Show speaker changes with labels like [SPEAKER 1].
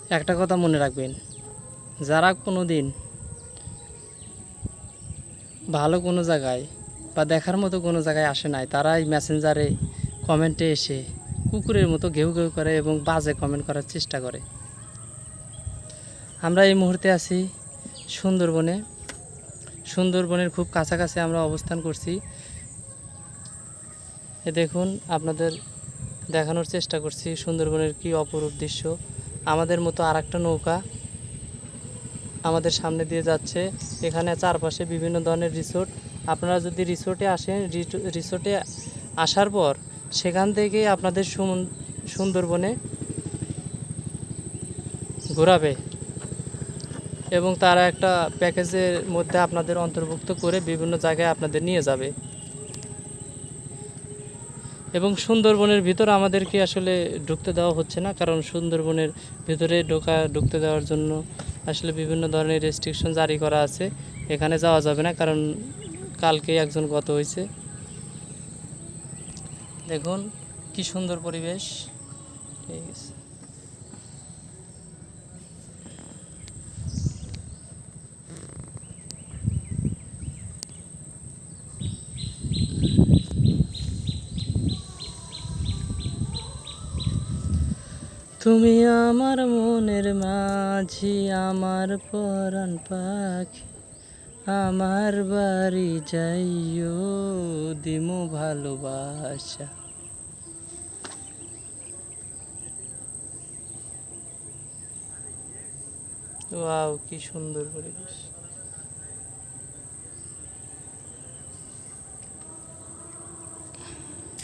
[SPEAKER 1] একটা কথা মনে রাখবেন, যারা কোনো দিন ভালো কোনো জায়গায় বা দেখার মতো কোনো জায়গায় আসে নাই, তারাই মেসেঞ্জারে কমেন্টে এসে কুকুরের মতো ঘেউ ঘেউ করে এবং বাজে কমেন্ট করার চেষ্টা করে। আমরা এই মুহূর্তে আছি সুন্দরবনে। সুন্দরবনের খুব কাছাকাছি আমরা অবস্থান করছি। এ দেখুন, আপনাদের দেখানোর চেষ্টা করছি সুন্দরবনের কি অপরূপ দৃশ্য। আমাদের মতো আর একটা নৌকা আমাদের সামনে দিয়ে যাচ্ছে। এখানে চারপাশে বিভিন্ন ধরনের রিসোর্ট। আপনারা যদি রিসোর্টে আসেন, রিসোর্টে আসার পর সেখান থেকে আপনাদের সুন্দরবনে ঘোরাবে এবং তারা একটা প্যাকেজের মধ্যে আপনাদের অন্তর্ভুক্ত করে বিভিন্ন জায়গায় আপনাদের নিয়ে যাবে। এবং সুন্দরবনের ভিতর আমাদেরকে আসলে ঢুকতে দেওয়া হচ্ছে না, কারণ সুন্দরবনের ভিতরে ঢুকতে দেওয়ার জন্য আসলে বিভিন্ন ধরনের রেস্ট্রিকশন জারি করা আছে। এখানে যাওয়া যাবে না, কারণ কালকে একজন গত হয়েছে। দেখুন কি সুন্দর পরিবেশ। ঠিক আছে, তুমি আমার মনের মাঝি, আমার পরাণ পাখি, আমার বাড়ি যাইও দিমু ভালোবাসা। ওয়াও, কি সুন্দর পরিবেশ।